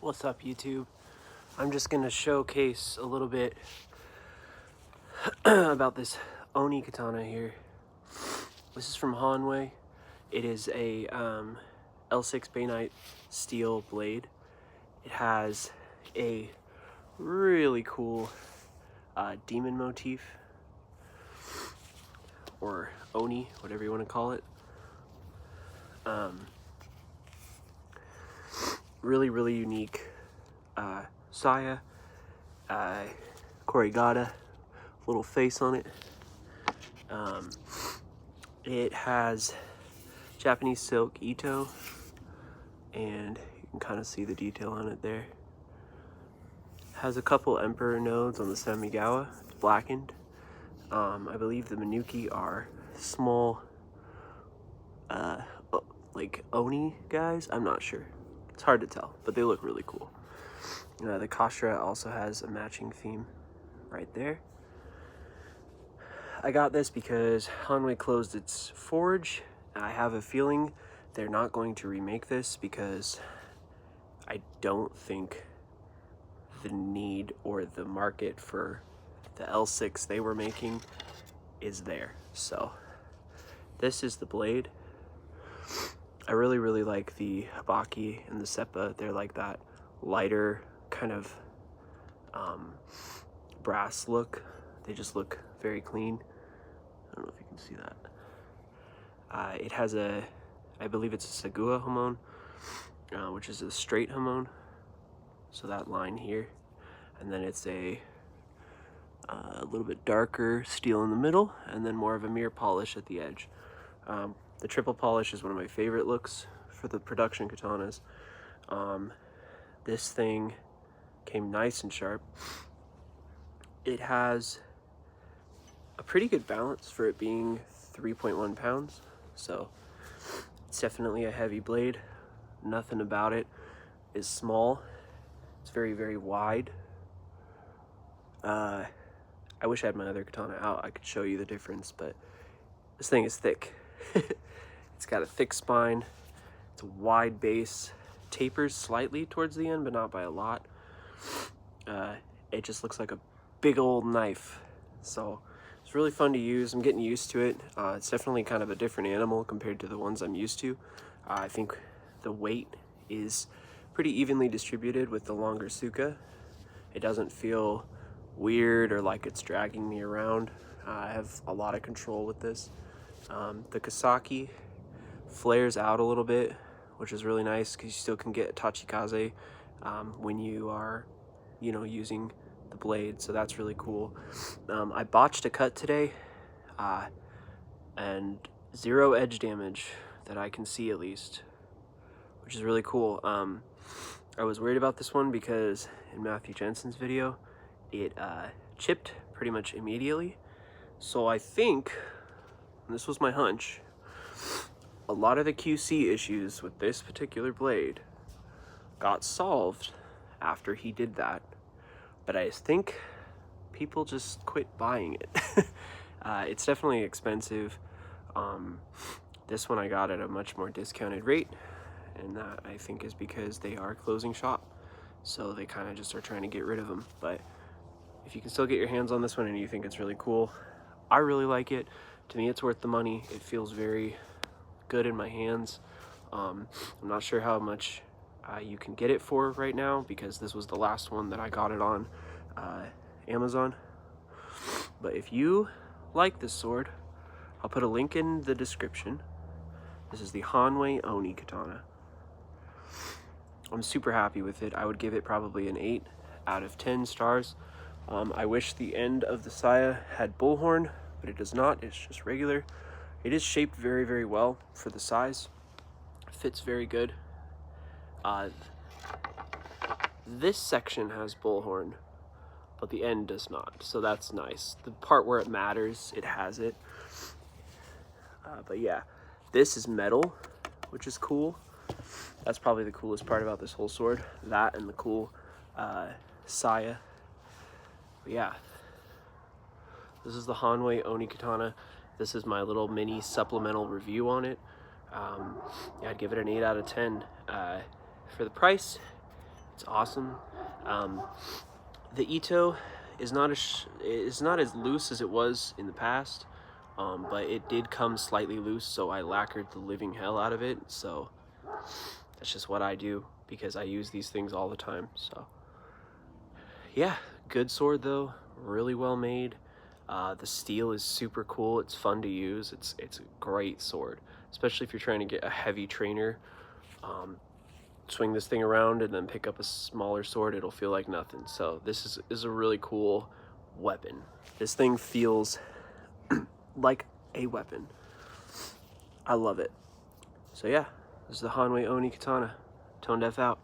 What's up, YouTube? I'm just gonna showcase a little bit about this Oni katana here. This is from Hanwei. It is a L6 bainite steel blade. It has a really cool demon motif, or Oni, whatever you want to call it. Really unique saya, korigata, little face on it. It has Japanese silk ito, and you can kind of see the detail on it there. Has a couple emperor nodes on the semigawa. It's blackened. I believe the manuki are small like oni guys. I'm not sure, it's hard to tell, but they look really cool. The kastra also has a matching theme right there. I got this because Hanwei closed its forge. I have a feeling they're not going to remake this because I don't think the need or the market for the L6 they were making is there. So this is the blade. I really like the habaki and the seppa. They're like that lighter kind of brass look. They just look very clean. I don't know if you can see that. It has I believe it's a sagua hamon, which is a straight hamon. So that line here, and then it's a little bit darker steel in the middle, and then more of a mirror polish at the edge. The triple polish is one of my favorite looks for the production katanas. This thing came nice and sharp. It has a pretty good balance for it being 3.1 pounds, so it's definitely a heavy blade. Nothing about it is small. It's very wide. I wish I had my other katana out. I could show you the difference, but this thing is thick. It's got a thick spine. It's a wide base. Tapers slightly towards the end, but not by a lot. It just looks like a big old knife. So it's really fun to use. I'm getting used to it. It's definitely kind of a different animal compared to the ones I'm used to. I think the weight is pretty evenly distributed with the longer suka. It doesn't feel weird or like it's dragging me around. I have a lot of control with this. The kasaki flares out a little bit, which is really nice because you still can get tachikaze when you are, using the blade. So that's really cool. I botched a cut today, and 0 edge damage that I can see at least, which is really cool. I was worried about this one because in Matthew Jensen's video, it chipped pretty much immediately. So I think, and this was my hunch, a lot of the QC issues with this particular blade got solved after he did that. But I think people just quit buying it. It's definitely expensive. This one I got at a much more discounted rate, and that I think is because they are closing shop. So they kind of just are trying to get rid of them. But if you can still get your hands on this one and you think it's really cool, I really like it. To me, it's worth the money. It feels very good in my hands. I'm not sure how much you can get it for right now because this was the last one that I got it on Amazon. But if you like this sword, I'll put a link in the description. This is the Hanwei Oni katana. I'm super happy with it. I would give it probably an 8 out of 10 stars. I wish the end of the saya had bullhorn, but it does not. It's just regular. It is shaped very well for the size. It fits very good. This section has bullhorn, but the end does not, so that's nice. The part where it matters, it has it. But yeah, this is metal, which is cool. That's probably the coolest part about this whole sword. That and the cool saya. But yeah, this is the Hanwei Oni katana. This is my little mini supplemental review on it. Yeah, I'd give it an 8 out of 10. For the price, It's awesome. The Ito is not as loose as it was in the past, but it did come slightly loose, so I lacquered the living hell out of it. So that's just what I do because I use these things all the time. So yeah, good sword though, really well made. The steel is super cool. It's fun to use. It's a great sword, especially if you're trying to get a heavy trainer. Swing this thing around and then pick up a smaller sword, it'll feel like nothing. So this is a really cool weapon. This thing feels like a weapon. I love it. So yeah, this is the Hanwei Oni katana. Tone Deaf out.